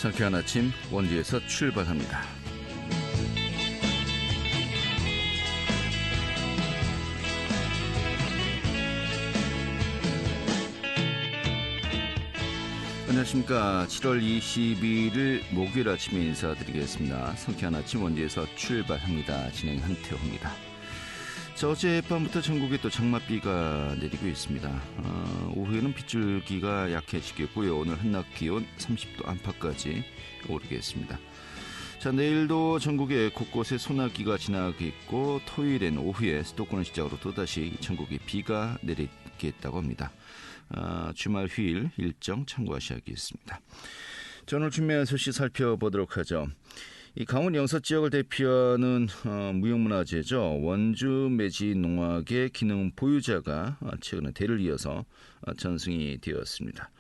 상쾌한 아침 원주에서 출발합니다. 안녕하십니까. 7월 21일 목요일 아침에 인사드리겠습니다. 상쾌한 아침 원주에서 출발합니다. 진행 한태호입니다. 자, 어젯밤부터 전국에 또 장맛비가 내리고 있습니다. 오후에는 빗줄기가 약해지겠고요. 오늘 한낮 기온 30도 안팎까지 오르겠습니다. 자, 내일도 전국에 곳곳에 소나기가 지나겠고 토요일엔 오후에 수도권을 시작으로 또다시 전국에 비가 내리겠다고 합니다. 주말 휴일 일정 참고하셔야겠습니다. 자, 오늘 준비한 소식 살펴보도록 하죠. 이 강원 영서 지역을 대표하는 무형문화재죠. 원주 매지 농악의 기능 보유자가 최근에 대를 이어서 전승이 되었습니다.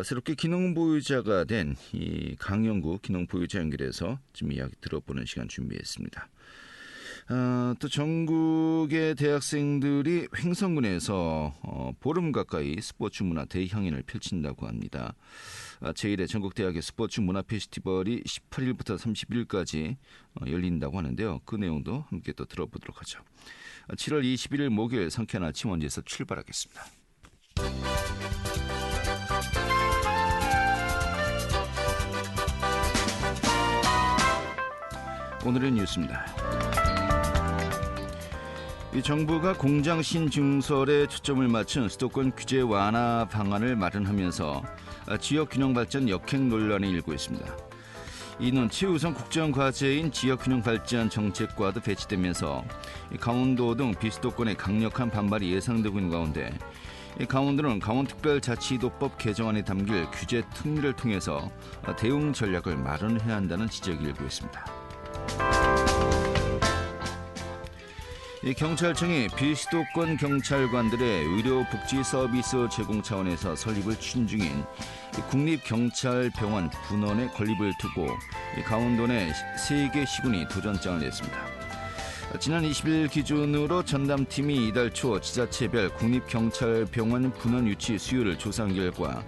새롭게 기능 보유자가 된 이 강영구 기능 보유자 연결해서 지금 이야기 들어보는 시간 준비했습니다. 또 전국의 대학생들이 횡성군에서 보름 가까이 스포츠 문화 대향연을 펼친다고 합니다. 제1회 전국대학의 스포츠 문화 페스티벌이 18일부터 30일까지 열린다고 하는데요. 그 내용도 함께 또 들어보도록 하죠. 7월 21일 목요일 상쾌한 아침 원주에서 출발하겠습니다. 오늘의 뉴스입니다. 이 정부가 공장 신증설에 초점을 맞춘 수도권 규제 완화 방안을 마련하면서 지역 균형 발전 역행 논란이 일고 있습니다. 이는 최우선 국정 과제인 지역 균형 발전 정책과도 배치되면서 강원도 등 비수도권의 강력한 반발이 예상되고 있는 가운데 강원도는 강원특별자치도법 개정안에 담길 규제 특례를 통해서 대응 전략을 마련해야 한다는 지적이 일고 있습니다. 이 경찰청이 비수도권 경찰관들의 의료복지 서비스 제공 차원에서 설립을 추진 중인 국립경찰병원 분원에 건립을 두고 강원도 내 3개 시군이 도전장을 냈습니다. 지난 20일 기준으로 전담팀이 이달 초 지자체별 국립경찰병원 분원 유치 수요를 조사한 결과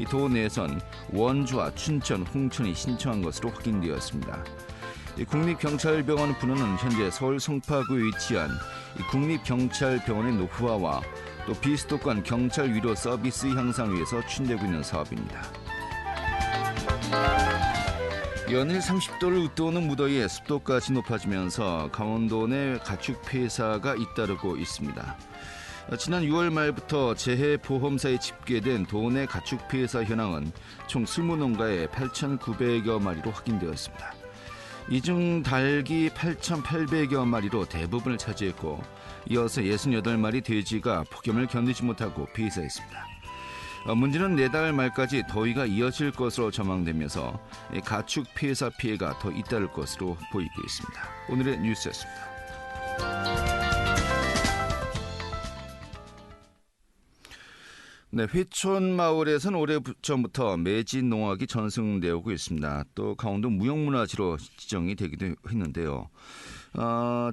도 내에선 원주와 춘천, 홍천이 신청한 것으로 확인되었습니다. 국립경찰병원 분원은 현재 서울 송파구에 위치한 국립경찰병원의 노후화와 또 비수도권 경찰 위로 서비스 향상을 위해서 추진되고 있는 사업입니다. 연일 30도를 웃도는 무더위에 습도까지 높아지면서 강원도 내 가축 폐사가 잇따르고 있습니다. 지난 6월 말부터 재해보험사에 집계된 도내 가축 폐사 현황은 총 20농가에 8,900여 마리로 확인되었습니다. 이 중 닭이 8,800여 마리로 대부분을 차지했고 이어서 68마리 돼지가 폭염을 견디지 못하고 폐사했습니다. 문제는 내달 말까지 더위가 이어질 것으로 전망되면서 가축 폐사 피해가 더 잇따를 것으로 보이고 있습니다. 오늘의 뉴스였습니다. 네, 회촌마을에서는 오래전부터 매지 농악이 전승되고 있습니다. 또 강원도 무형문화재로 지정이 되기도 했는데요.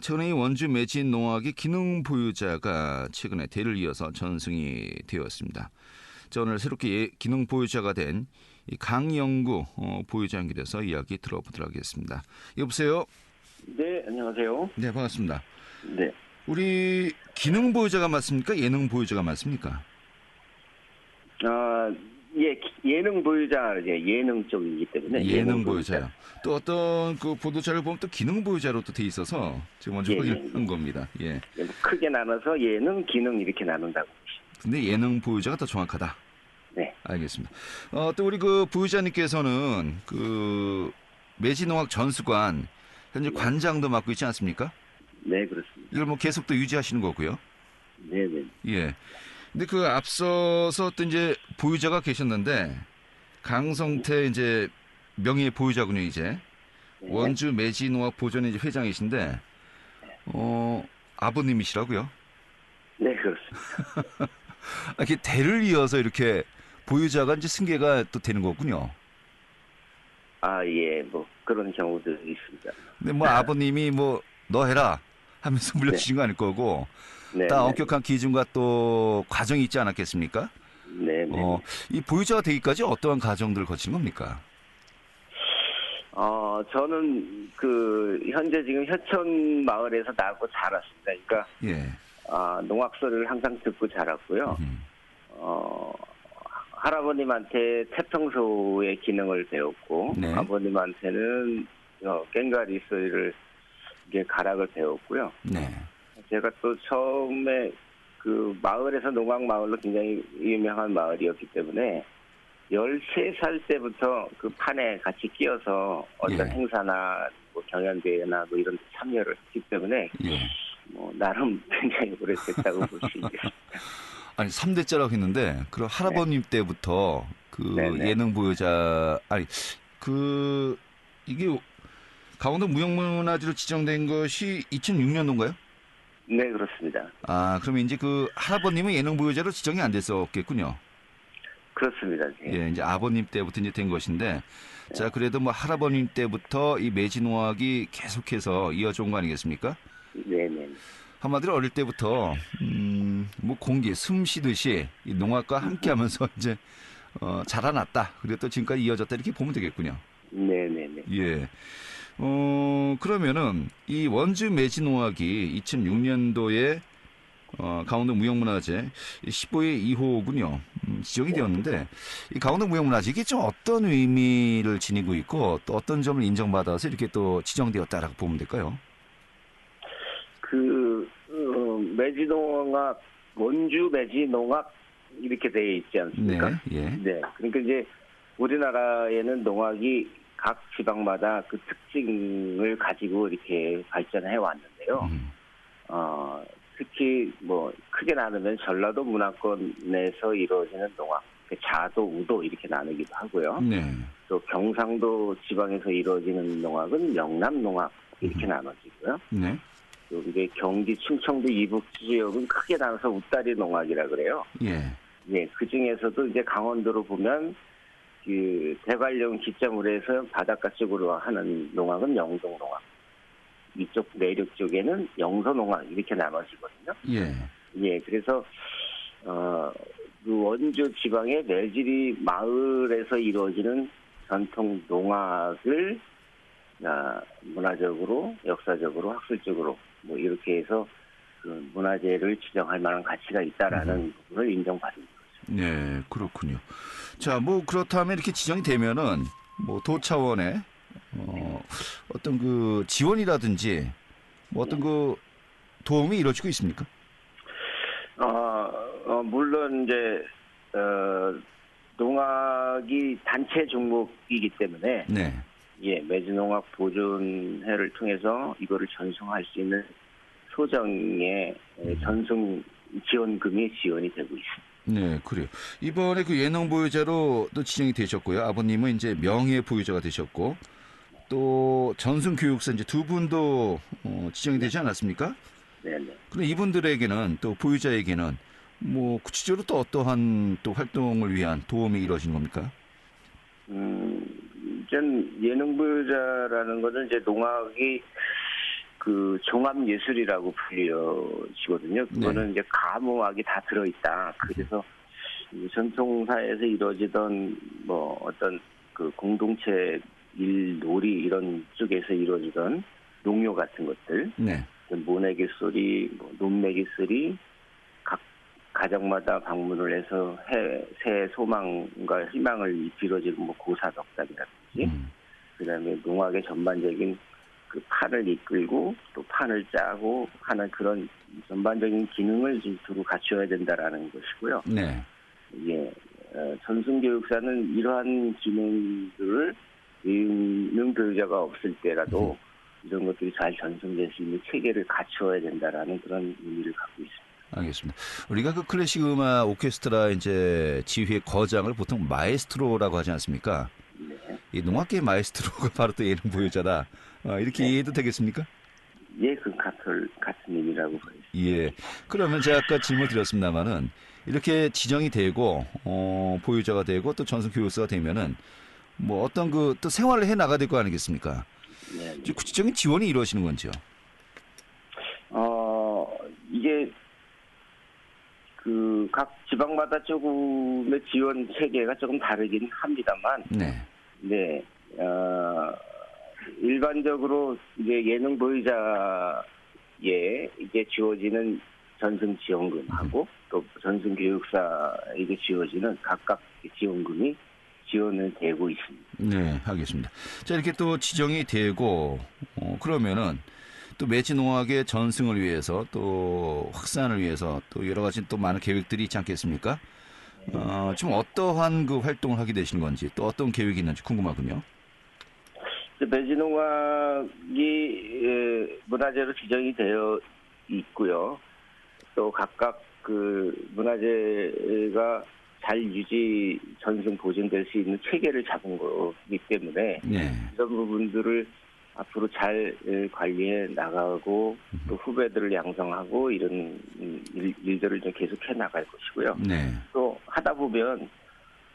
최근에 이 원주 매지 농악의 기능 보유자가 최근에 대를 이어서 전승이 되었습니다. 자, 오늘 새롭게 기능 보유자가 된 이 강영구 보유자 연결해서 이야기 들어보도록 하겠습니다. 여보세요? 네, 안녕하세요. 네, 반갑습니다. 네. 우리 기능 보유자가 맞습니까? 예능 보유자가 맞습니까? 예, 예능 보유자, 예능 쪽이기 때문에. 예능 보유자요. 또 어떤 그 보도자를 보면 또 기능 보유자로 또 돼 있어서 제가 먼저 확인한 겁니다. 예. 크게 나눠서 예능, 기능 이렇게 나눈다고. 근데 예능 보유자가 더 정확하다. 네. 알겠습니다. 또 우리 그 보유자님께서는 그 매지농악 전수관 현재 관장도 맡고 있지 않습니까? 네, 그렇습니다. 이걸 뭐 계속 또 유지하시는 거고요. 네, 네. 예. 근데 그 앞서서 또 이제 보유자가 계셨는데 강성태 이제 명예 보유자군요, 이제. 네. 원주 매지농악 보존의 이제 회장이신데 아버님이시라고요? 네, 그렇습니다. 이렇게 대를 이어서 이렇게 보유자가 이제 승계가 또 되는 거군요. 예, 뭐 그런 경우도 있습니다. 근데 뭐 아버님이 뭐 너 해라 하면서 물려주신 거 아닐 거고 네, 딱 네. 엄격한 기준과 또 과정이 있지 않았겠습니까? 네, 네. 이 보유자가 되기까지 어떠한 과정들을 거친 겁니까? 저는 현재 지금 현천 마을에서 나고 자랐습니다. 그러니까, 예. 농악 소리를 항상 듣고 자랐고요. 할아버님한테 태평소의 기능을 배웠고, 네. 아버님한테는 꽹과리 소리를 이게 가락을 배웠고요. 네. 제가 또 처음에 그 마을에서 농악 마을로 굉장히 유명한 마을이었기 때문에 13살 때부터 그 판에 같이 끼어서 어떤 예. 행사나 뭐 경연대회나 뭐 이런 데 참여를 했기 때문에 예. 나름 굉장히 오래됐다고 볼 수 있겠습니다. 아니 3대째라고 했는데 그럼 할아버님 때부터 그 네네. 예능 보유자 이게 강원도 무형문화재로 지정된 것이 2006년도인가요? 네, 그렇습니다. 그러면 이제 그 할아버님은 예능 보유자로 지정이 안 됐었겠군요. 그렇습니다. 예, 이제 아버님 때부터 이제 된 것인데, 자, 그래도 뭐 할아버님 때부터 이 매진농악이 계속해서 이어져 온 거 아니겠습니까? 네네. 한마디로 어릴 때부터, 뭐 공기, 숨 쉬듯이 이 농악과 함께 하면서 이제, 자라났다. 그리고 또 지금까지 이어졌다. 이렇게 보면 되겠군요. 네네네. 예. 그러면은 이 원주 매진농악이 2006년도에 강원도 무형문화재 15회 2호군요. 지정이 되었는데 이 강원도 무형문화재 이게 좀 어떤 의미를 지니고 있고 또 어떤 점을 인정받아서 이렇게 또 지정되었다라고 보면 될까요? 매지농악, 원주 매지농악 이렇게 되어 있지 않습니까? 네, 예. 네. 그러니까 이제 우리나라에는 농악이 각 지방마다 그 특징을 가지고 이렇게 발전해 왔는데요. 특히 뭐 크게 나누면 전라도 문화권에서 이루어지는 농악, 자도, 우도 이렇게 나누기도 하고요. 네. 또 경상도 지방에서 이루어지는 농악은 영남 농악 이렇게 나눠지고요. 네. 또 이게 경기 충청도 이북 지역은 크게 나눠서 웃다리 농악이라 그래요. 예. 예, 그 중에서도 이제 강원도로 보면 그 대관령 기점으로 바닷가 쪽으로 하는 농악은 영동 농악. 이쪽 내륙 쪽에는 영서 농악 이렇게 나눠지거든요. 예. 예, 그래서 그 원주 지방의 매지리 마을에서 이루어지는 전통 농악을 문화적으로, 역사적으로, 학술적으로 뭐 이렇게 해서 그 문화재를 지정할 만한 가치가 있다라는 부분을 인정받은 거죠. 네, 그렇군요. 자, 뭐 그렇다면 이렇게 지정이 되면은 뭐 도 차원의 어떤 그 지원이라든지 뭐 어떤 그 도움이 이루어지고 있습니까? 물론 이제 농악이 단체 종목이기 때문에 네. 예, 매주농악 보존회를 통해서 이거를 전송할 수 있는 소정의 전송 지원금이 지원이 되고 있습니다. 네, 그래요. 이번에 그 예능 보유자로 또 지정이 되셨고요. 아버님은 이제 명예 보유자가 되셨고, 또 전승 교육사 이제 두 분도 지정이 되지 않았습니까? 네네. 그럼 이분들에게는 또 보유자에게는 뭐 구체적으로 또 어떠한 또 활동을 위한 도움이 이루어진 겁니까? 전 예능 보유자라는 것은 이제 농악이 그 종합 예술이라고 불려지거든요. 그거는 네. 이제 가무악이 다 들어있다. 그래서 전통사에서 이루어지던 뭐 어떤 그 공동체 일 놀이 이런 쪽에서 이루어지던 농요 같은 것들, 네. 모내기 소리, 뭐 논매기 소리, 각 가정마다 방문을 해서 새해 소망과 희망을 빌어주는 뭐 고사덕담이라든지, 그다음에 농악의 전반적인 그 판을 이끌고 또 판을 짜고 하는 그런 전반적인 기능을 좀 두고 갖춰야 된다라는 것이고요. 네. 예, 전승교육사는 이러한 기능들을 예능 교육자가 없을 때라도 이런 것들이 잘 전송될 수 있는 체계를 갖춰야 된다라는 그런 의미를 갖고 있습니다. 알겠습니다. 우리가 그 클래식 음악 오케스트라 이제 지휘의 거장을 보통 마에스트로라고 하지 않습니까? 네. 이 농악계의 마에스트로가 바로 또 예능 보유자다. 이렇게 이해해도 되겠습니까? 예, 그 같은 의미라고 보겠습니다. 예. 그러면 제가 아까 질문 드렸습니다만은 이렇게 지정이 되고 보유자가 되고 또 전승 교육사가 되면은 뭐 어떤 그 또 생활을 해 나가야 될 거 아니겠습니까? 네. 구체적인 지원이 이루어지는 건지요? 이게 그 각 지방마다 조금의 지원 체계가 조금 다르긴 합니다만, 네. 네, 일반적으로 이제 예능 보유자에 이게 지워지는 전승 지원금하고 또 전승 교육사에게 지워지는 각각 지원금이 지원을 되고 있습니다. 네, 알겠습니다. 자, 이렇게 또 지정이 되고 그러면은 또 매지 농악의 전승을 위해서 또 확산을 위해서 또 여러 가지 또 많은 계획들이 있지 않겠습니까? 지금 어떠한 그 활동을 하게 되신 건지 또 어떤 계획이 있는지 궁금하군요. 매지농악이 문화재로 지정이 되어 있고요. 또 각각 그 문화재가 잘 유지 전승 보존될 수 있는 체계를 잡은 거기 때문에 네. 이런 부분들을 앞으로 잘 관리해 나가고 또 후배들을 양성하고 이런 일들을 좀 계속해 나갈 것이고요. 네. 또 하다 보면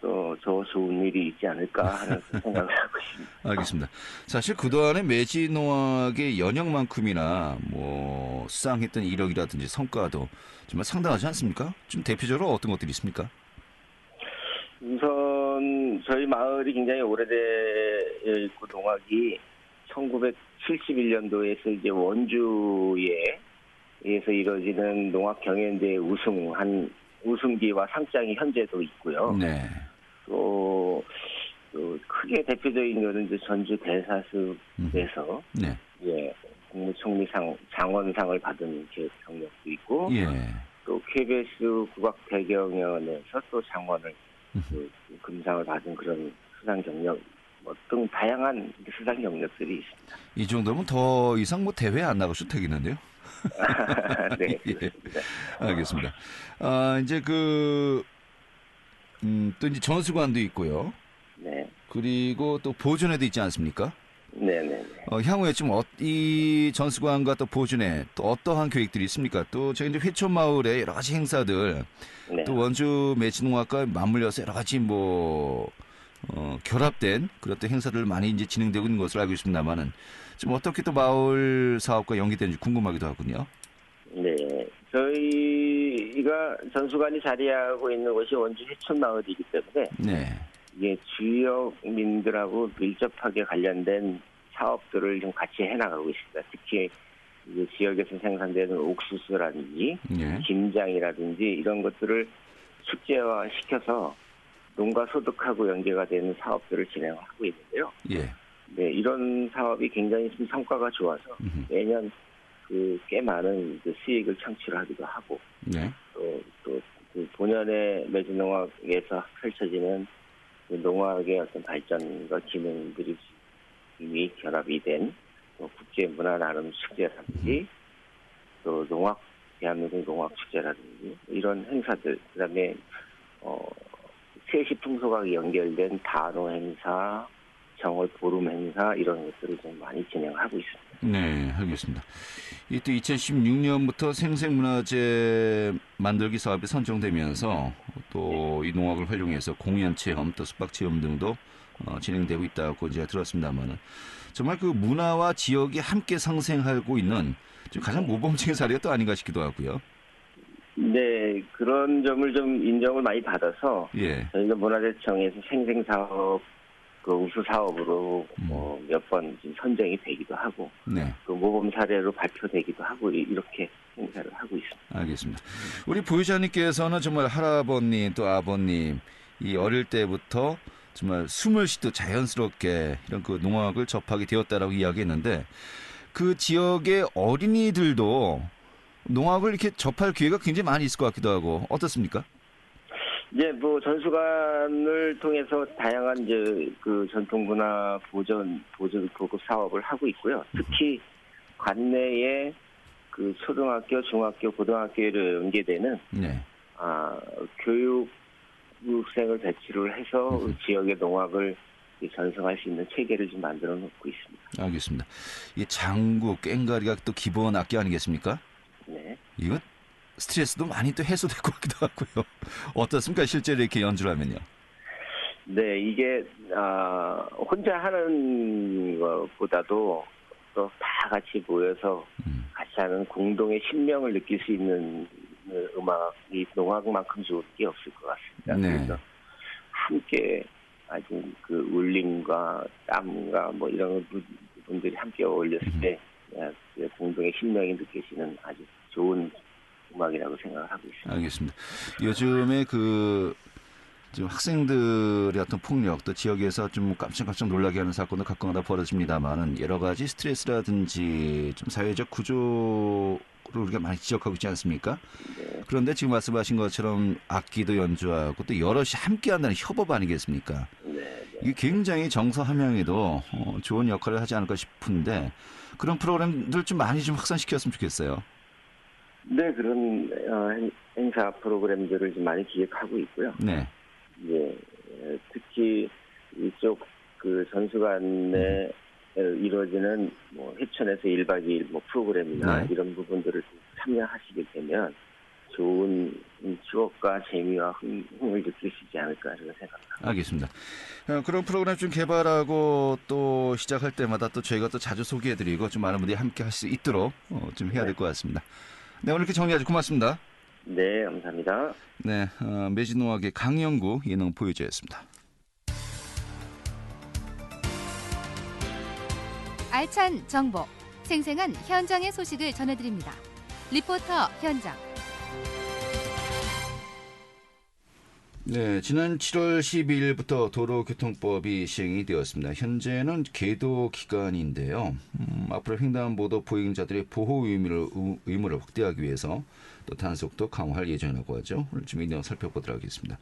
또 좋은 일이 있지 않을까 하는 생각을 하고 있습니다. 알겠습니다. 사실 그동안에 매지 농악의 연영만큼이나 뭐 수상했던 이력이라든지 성과도 정말 상당하지 않습니까? 좀 대표적으로 어떤 것들이 있습니까? 우선 저희 마을이 굉장히 오래되어 있고 농악이 1971년도에서 이제 원주에서 이루어지는 농악 경연대회 우승기와 상장이 현재도 있고요. 네. 또 크게 대표적인 거는 이제 전주 대사숲에서 네. 예, 국무총리상 장원상을 받은 경력도 있고 예. 또 KBS 국악대경연에서 또 장원을 금상을 받은 그런 수상 경력 등 다양한 수상 경력들이 있습니다. 이 정도면 더 이상 뭐 대회 안 나가셔도 되겠는데요? 네, 예. 그렇습니다. 알겠습니다. 이제 또 이제 전수관도 있고요. 네. 그리고 또 보존회도 있지 않습니까? 네네. 향후에 좀 이 전수관과 또 보존회 또 어떠한 계획들이 있습니까? 또 저희 이제 회촌 마을의 여러 가지 행사들, 네. 또 원주 매지농악과 맞물려서 여러 가지 결합된 그런 또 행사들 많이 이제 진행되고 있는 것으로 알고 있습니다만은 좀 어떻게 또 마을 사업과 연계되는지 궁금하기도 하군요. 네. 저희가 전수관이 자리하고 있는 곳이 원주 회촌 마을이기 때문에 네. 이게 주역민들하고 밀접하게 관련된 사업들을 좀 같이 해나가고 있습니다. 특히 이제 지역에서 생산되는 옥수수라든지 네. 김장이라든지 이런 것들을 축제화시켜서 농가 소득하고 연계가 되는 사업들을 진행하고 있는데요. 예. 네, 이런 사업이 굉장히 좀 성과가 좋아서 매년 꽤 많은 수익을 창출하기도 하고 네. 또 그 본연의 매주농악에서 펼쳐지는 그 농악의 어떤 발전과 기능들이 이미 결합이 된 국제 문화 나눔 축제라든지 또 대한민국 농악 축제라든지 이런 행사들 그다음에 세시 풍속하고 연결된 단오 행사, 정월 보름 행사 이런 것들을 좀 많이 진행하고 있습니다. 네, 알겠습니다. 이 또 2016년부터 생생문화재 만들기 사업이 선정되면서 또 이 농악을 활용해서 공연 체험, 또 숙박 체험 등도 진행되고 있다고 이제 들었습니다만은 정말 그 문화와 지역이 함께 상생하고 있는 좀 가장 모범적인 사례가 또 아닌가 싶기도 하고요. 네, 그런 점을 좀 인정을 많이 받아서 예. 저희가 문화재청에서 생생사업 그 우수 사업으로 몇 번 선정이 되기도 하고 네. 또 모범 사례로 발표되기도 하고 이렇게 행사를 하고 있습니다. 알겠습니다. 우리 보유자님께서는 정말 할아버님 또 아버님 이 어릴 때부터 정말 숨을 쉬듯 자연스럽게 이런 그 농악을 접하게 되었다라고 이야기했는데 그 지역의 어린이들도 농악을 이렇게 접할 기회가 굉장히 많이 있을 것 같기도 하고 어떻습니까? 네, 전수관을 통해서 다양한 그 전통문화 보존 보급 사업을 하고 있고요. 특히 관내에 그 초등학교, 중학교, 고등학교를 연계되는 네. 교육생을 배치를 해서 지역의 농악을 전승할 수 있는 체계를 좀 만들어 놓고 있습니다. 알겠습니다. 이 장구, 꽹과리가 또 기본 악기 아니겠습니까? 네. 이거 스트레스도 많이 또 해소될 것 같기도 하고요. 어떻습니까? 실제로 이렇게 연주를 하면요. 네, 이게 혼자 하는 것보다도 또 다 같이 모여서 같이 하는 공동의 신명을 느낄 수 있는 음악이 농악만큼 좋은 게 없을 것 같습니다. 네. 그래서 함께 아주 그 울림과 땀과 이런 분들이 함께 어울렸을 때 공동의 신명이 느껴지는 아주 좋은 음악이라고 생각을 하고 있습니다. 알겠습니다. 요즘에 지금 학생들의 어떤 폭력, 또 지역에서 좀 깜짝깜짝 놀라게 하는 사건도 가끔가다 벌어집니다만은 여러 가지 스트레스라든지 좀 사회적 구조를 우리가 많이 지적하고 있지 않습니까? 네. 그런데 지금 말씀하신 것처럼 악기도 연주하고 또 여럿이 함께한다는 협업 아니겠습니까? 네. 이게 굉장히 정서함양에도 좋은 역할을 하지 않을까 싶은데 그런 프로그램들 좀 많이 좀 확산시켰으면 좋겠어요. 네, 그런 행사 프로그램들을 좀 많이 기획하고 있고요. 네. 예, 특히 이쪽 그 전수관에 이루어지는 뭐 회천에서 1박 2일 뭐 프로그램이나 네. 이런 부분들을 참여하시게 되면 좋은 추억과 재미와 흥을 느끼시지 않을까 저는 생각합니다. 알겠습니다. 그런 프로그램 좀 개발하고 또 시작할 때마다 또 저희가 또 자주 소개해드리고 좀 많은 분들이 함께 할 수 있도록 좀 해야 될 것 같습니다. 네, 오늘 이렇게 정리하죠. 고맙습니다. 네, 감사합니다. 네, 매진노악의 강영구 예능 보유자였습니다. 알찬 정보, 생생한 현장의 소식을 전해드립니다. 리포터 현장. 네, 지난 7월 12일부터 도로교통법이 시행이 되었습니다. 현재는 계도 기간인데요. 앞으로 횡단보도 보행자들의 보호 의무를 확대하기 위해서 또 단속도 강화할 예정이라고 하죠. 오늘 좀 이 내용 살펴보도록 하겠습니다.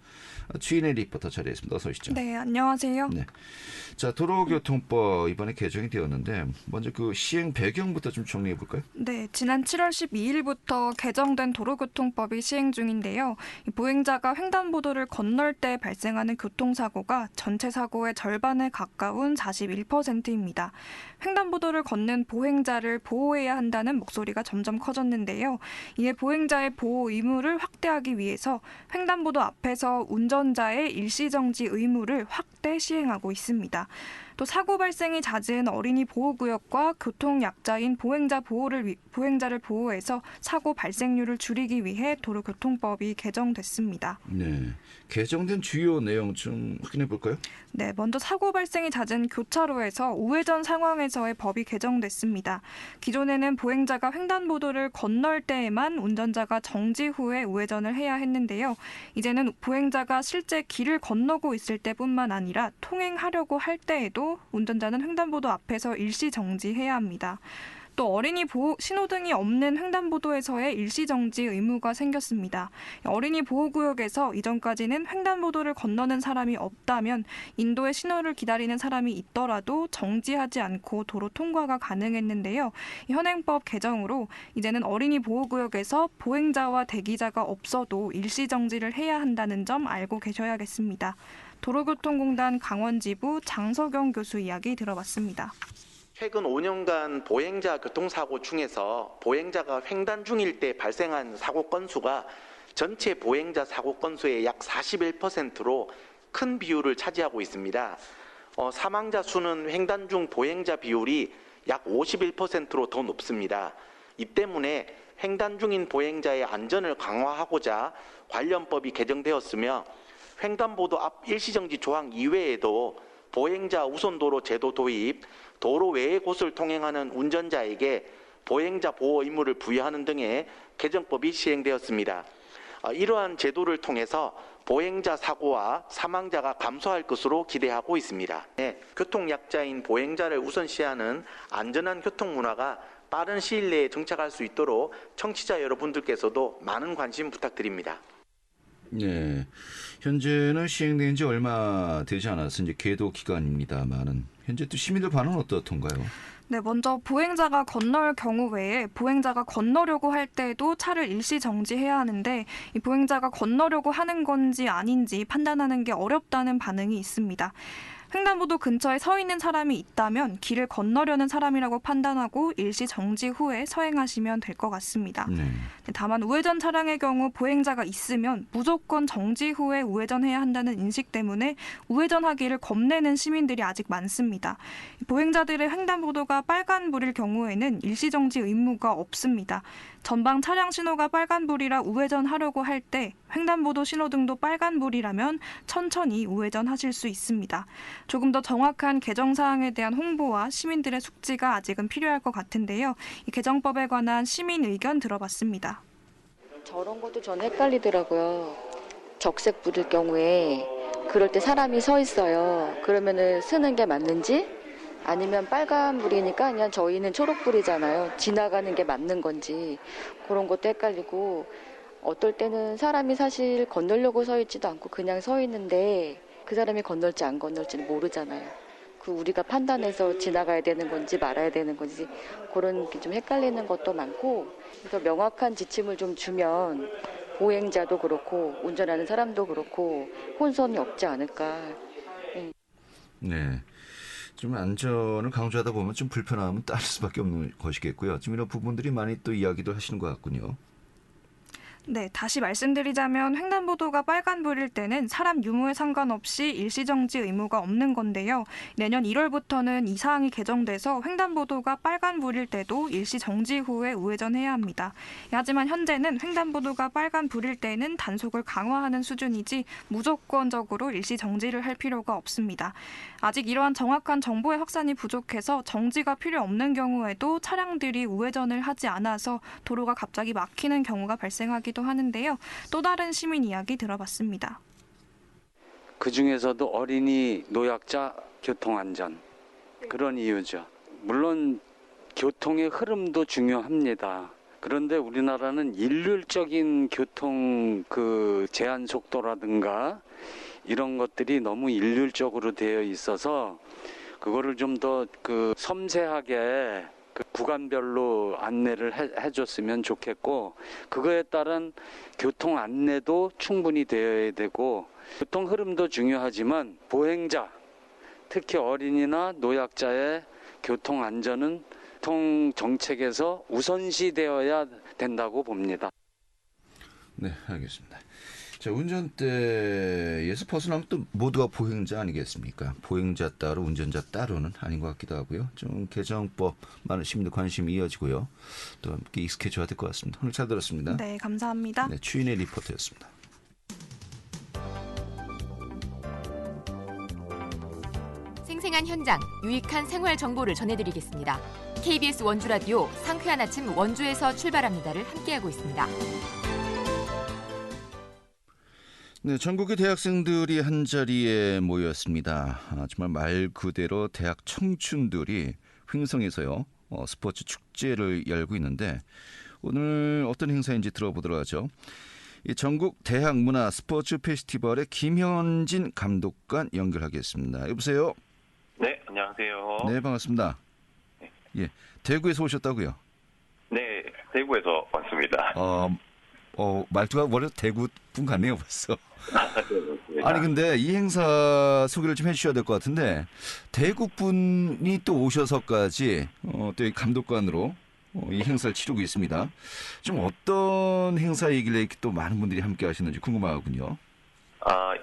추인의 리포터 자리했습니다. 어서 오시죠. 네, 안녕하세요. 네. 자, 도로교통법 이번에 개정이 되었는데 먼저 그 시행 배경부터 좀 정리해 볼까요? 네, 지난 7월 12일부터 개정된 도로교통법이 시행 중인데요. 보행자가 횡단보도를 건널 때 발생하는 교통사고가 전체 사고의 절반에 가까운 41%입니다. 횡단보도를 걷는 보행자를 보호해야 한다는 목소리가 점점 커졌는데요. 이에 보행자의 보호 의무를 확대하기 위해서 횡단보도 앞에서 운전자의 일시정지 의무를 확대 시행하고 있습니다. 또 사고 발생이 잦은 어린이 보호구역과 교통약자인 보행자를 보호해서 사고 발생률을 줄이기 위해 도로교통법이 개정됐습니다. 네, 개정된 주요 내용 좀 확인해 볼까요? 네, 먼저 사고 발생이 잦은 교차로에서 우회전 상황에서의 법이 개정됐습니다. 기존에는 보행자가 횡단보도를 건널 때에만 운전자가 정지 후에 우회전을 해야 했는데요. 이제는 보행자가 실제 길을 건너고 있을 때뿐만 아니라 통행하려고 할 때에도 운전자는 횡단보도 앞에서 일시 정지해야 합니다. 또 어린이 신호등이 없는 횡단보도에서의 일시정지 의무가 생겼습니다. 어린이 보호구역에서 이전까지는 횡단보도를 건너는 사람이 없다면 인도의 신호를 기다리는 사람이 있더라도 정지하지 않고 도로 통과가 가능했는데요. 현행법 개정으로 이제는 어린이 보호구역에서 보행자와 대기자가 없어도 일시정지를 해야 한다는 점 알고 계셔야겠습니다. 도로교통공단 강원지부 장석영 교수 이야기 들어봤습니다. 최근 5년간 보행자 교통사고 중에서 보행자가 횡단 중일 때 발생한 사고 건수가 전체 보행자 사고 건수의 약 41%로 큰 비율을 차지하고 있습니다. 사망자 수는 횡단 중 보행자 비율이 약 51%로 더 높습니다. 이 때문에 횡단 중인 보행자의 안전을 강화하고자 관련법이 개정되었으며 횡단보도 앞 일시정지 조항 이외에도 보행자 우선도로 제도 도입, 도로 외의 곳을 통행하는 운전자에게 보행자 보호 의무를 부여하는 등의 개정법이 시행되었습니다. 이러한 제도를 통해서 보행자 사고와 사망자가 감소할 것으로 기대하고 있습니다. 교통약자인 보행자를 우선시하는 안전한 교통 문화가 빠른 시일 내에 정착할 수 있도록 청취자 여러분들께서도 많은 관심 부탁드립니다. 네, 현재는 시행된 지 얼마 되지 않아서 이제 계도 기간입니다만은 현재 또 시민들 반응은 어떻던가요? 네, 먼저 보행자가 건널 경우 외에 보행자가 건너려고 할 때도 차를 일시 정지해야 하는데 이 보행자가 건너려고 하는 건지 아닌지 판단하는 게 어렵다는 반응이 있습니다. 횡단보도 근처에 서 있는 사람이 있다면 길을 건너려는 사람이라고 판단하고 일시 정지 후에 서행하시면 될 것 같습니다. 다만 우회전 차량의 경우 보행자가 있으면 무조건 정지 후에 우회전해야 한다는 인식 때문에 우회전하기를 겁내는 시민들이 아직 많습니다. 보행자들의 횡단보도가 빨간불일 경우에는 일시 정지 의무가 없습니다. 전방 차량 신호가 빨간불이라 우회전하려고 할 때 횡단보도 신호등도 빨간불이라면 천천히 우회전하실 수 있습니다. 조금 더 정확한 개정 사항에 대한 홍보와 시민들의 숙지가 아직은 필요할 것 같은데요. 이 개정법에 관한 시민 의견 들어봤습니다. 저런 것도 저는 헷갈리더라고요. 적색 불일 경우에 그럴 때 사람이 서 있어요. 그러면은 쓰는 게 맞는지 아니면 빨간불이니까 그냥 저희는 초록불이잖아요. 지나가는 게 맞는 건지 그런 것도 헷갈리고 어떨 때는 사람이 사실 건너려고 서 있지도 않고 그냥 서 있는데 그 사람이 건널지 안 건널지는 모르잖아요. 그 우리가 판단해서 지나가야 되는 건지 말아야 되는 건지 그런 게 좀 헷갈리는 것도 많고 그래서 명확한 지침을 좀 주면 보행자도 그렇고 운전하는 사람도 그렇고 혼선이 없지 않을까. 네. 좀 안전을 강조하다 보면 좀 불편함은 따를 수밖에 없는 것이겠고요. 지금 이런 부분들이 많이 또 이야기도 하시는 것 같군요. 네, 다시 말씀드리자면 횡단보도가 빨간불일 때는 사람 유무에 상관없이 일시정지 의무가 없는 건데요. 내년 1월부터는 이 사항이 개정돼서 횡단보도가 빨간불일 때도 일시정지 후에 우회전해야 합니다. 하지만 현재는 횡단보도가 빨간불일 때는 단속을 강화하는 수준이지 무조건적으로 일시정지를 할 필요가 없습니다. 아직 이러한 정확한 정보의 확산이 부족해서 정지가 필요 없는 경우에도 차량들이 우회전을 하지 않아서 도로가 갑자기 막히는 경우가 발생하기도 하는데요. 또 다른 시민 이야기 들어봤습니다. 그중에서도 어린이, 노약자, 교통안전 그런 이유죠. 물론 교통의 흐름도 중요합니다. 그런데 우리나라는 일률적인 교통 제한 속도라든가 이런 것들이 너무 일률적으로 되어 있어서 그거를 좀 더 섬세하게 구간별로 안내를 해줬으면 좋겠고 그거에 따른 교통 안내도 충분히 되어야 되고 교통 흐름도 중요하지만 보행자 특히 어린이나 노약자의 교통 안전은 교통 정책에서 우선시되어야 된다고 봅니다. 네, 알겠습니다. 자, 운전대에서 벗어나면 또 모두가 보행자 아니겠습니까? 보행자 따로 운전자 따로는 아닌 것 같기도 하고요. 좀 개정법 많은 시민들 관심이 이어지고요. 또 함께 익숙해져야 될 것 같습니다. 오늘 잘 들었습니다. 네, 감사합니다. 네, 추인의 리포터였습니다. 생생한 현장, 유익한 생활 정보를 전해드리겠습니다. KBS 원주라디오 상쾌한 아침 원주에서 출발합니다를 함께하고 있습니다. 네, 전국의 대학생들이 한자리에 모였습니다. 정말 말 그대로 대학 청춘들이 횡성에서요 스포츠 축제를 열고 있는데 오늘 어떤 행사인지 들어보도록 하죠. 이 전국 대학 문화 스포츠 페스티벌의 김현진 감독관 연결하겠습니다. 여보세요? 네, 안녕하세요. 네, 반갑습니다. 네. 예, 대구에서 오셨다고요? 네, 대구에서 왔습니다. 말투가 원래 대구 분 같네요, 벌써. 네, 아니 근데 이 행사 소개를 좀 해주셔야 될 것 같은데 대구 분이 또 오셔서까지 또 이 감독관으로 이 행사를 치르고 있습니다. 좀 어떤 행사이길래 이렇게 또 많은 분들이 함께 하시는지 궁금하군요.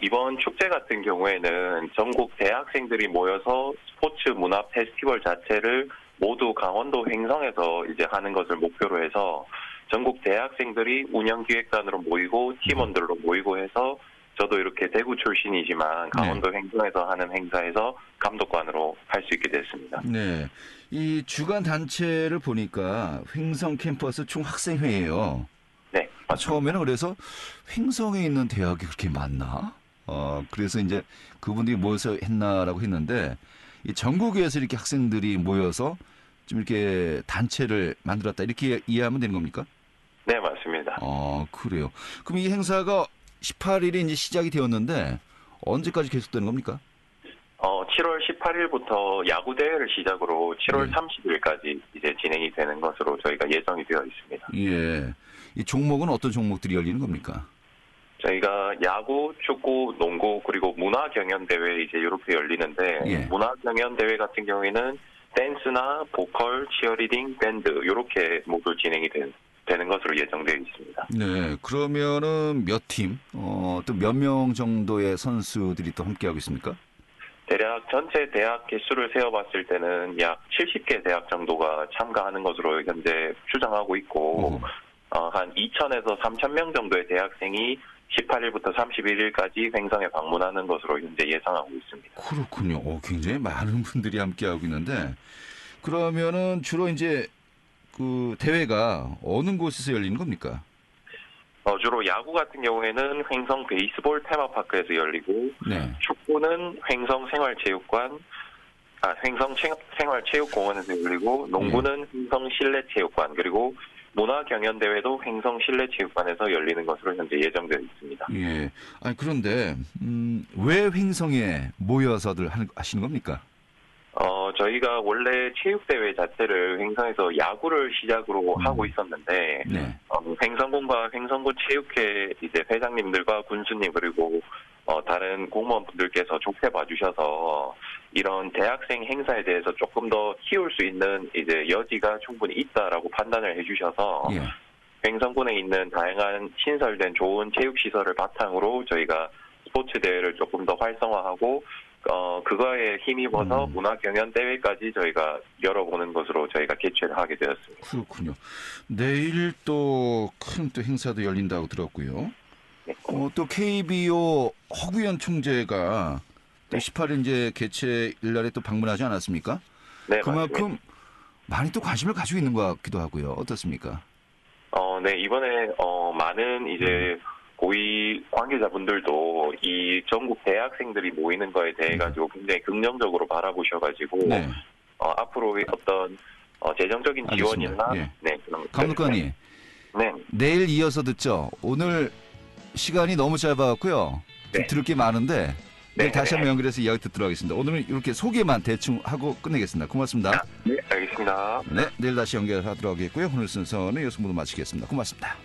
이번 축제 같은 경우에는 전국 대학생들이 모여서 스포츠 문화 페스티벌 자체를 모두 강원도 횡성에서 이제 하는 것을 목표로 해서 전국 대학생들이 운영기획단으로 모이고 팀원들로 모이고 해서 저도 이렇게 대구 출신이지만 강원도 횡성에서 하는 행사에서 감독관으로 할 수 있게 됐습니다. 네, 이 주간 단체를 보니까 횡성 캠퍼스 총학생회예요. 네, 맞습니다. 처음에는 그래서 횡성에 있는 대학이 그렇게 많나? 그래서 이제 그분들이 모여서 했나라고 했는데 이 전국에서 이렇게 학생들이 모여서 좀 이렇게 단체를 만들었다 이렇게 이해하면 되는 겁니까? 네, 맞습니다. 그래요. 그럼 이 행사가 18일에 이제 시작이 되었는데 언제까지 계속되는 겁니까? 7월 18일부터 야구 대회를 시작으로 7월 30일까지 이제 진행이 되는 것으로 저희가 예정이 되어 있습니다. 예. 이 종목은 어떤 종목들이 열리는 겁니까? 저희가 야구, 축구, 농구 그리고 문화 경연 대회 이제 이렇게 열리는데 문화 경연 대회 같은 경우에는 댄스나 보컬, 치어리딩, 밴드 이렇게 모두 진행이 되는 것으로 예정되어 있습니다. 네, 그러면은 몇 팀, 또 몇 명 정도의 선수들이 또 함께하고 있습니까? 대략 전체 대학 개수를 세어봤을 때는 약 70개 대학 정도가 참가하는 것으로 현재 추정하고 있고 한 2,000에서 3,000명 정도의 대학생이 18일부터 31일까지 횡성에 방문하는 것으로 현재 예상하고 있습니다. 그렇군요. 굉장히 많은 분들이 함께하고 있는데 그러면은 주로 이제 그 대회가 어느 곳에서 열리는 겁니까? 주로 야구 같은 경우에는 횡성 베이스볼 테마파크에서 열리고 네. 축구는 횡성 생활체육공원에서 열리고 농구는 횡성 실내체육관 그리고 문화경연대회도 횡성 실내체육관에서 열리는 것으로 현재 예정되어 있습니다. 예. 아니 그런데 왜 횡성에 모여서들 하시는 겁니까? 저희가 원래 체육대회 자체를 횡성에서 야구를 시작으로 하고 있었는데, 네. 횡성군과 횡성군 체육회 이제 회장님들과 군수님 그리고 다른 공무원분들께서 좋게 봐주셔서 이런 대학생 행사에 대해서 조금 더 키울 수 있는 이제 여지가 충분히 있다라고 판단을 해주셔서 예. 횡성군에 있는 다양한 신설된 좋은 체육시설을 바탕으로 저희가 스포츠 대회를 조금 더 활성화하고 그거에 힘입어서 문화경연대회까지 저희가 열어보는 것으로 저희가 개최를 하게 되었습니다. 그렇군요. 내일 또 큰 또 행사도 열린다고 들었고요. 네. 또 KBO 허구현 총재가 또 18일 이제 개최일 날에 또 방문하지 않았습니까? 네, 그만큼 맞습니다. 많이 또 관심을 가지고 있는 것 같기도 하고요. 어떻습니까? 네, 이번에 많은 이제 고위 관계자분들도 이 전국 대학생들이 모이는 거에 대해 가지고 굉장히 긍정적으로 바라보셔가지고 네. 앞으로 어떤 재정적인 지원이나 예. 네, 그런 감독관님, 네, 내일 이어서 듣죠. 오늘 시간이 너무 짧아갖고요. 네. 들을 게 많은데 내일 네, 다시 네. 한번 연결해서 이야기 듣도록 하겠습니다. 오늘은 이렇게 소개만 대충 하고 끝내겠습니다. 고맙습니다. 네, 알겠습니다. 네, 내일 다시 연결하도록 하겠고요. 오늘 순서는 여기서 모두 마치겠습니다. 고맙습니다.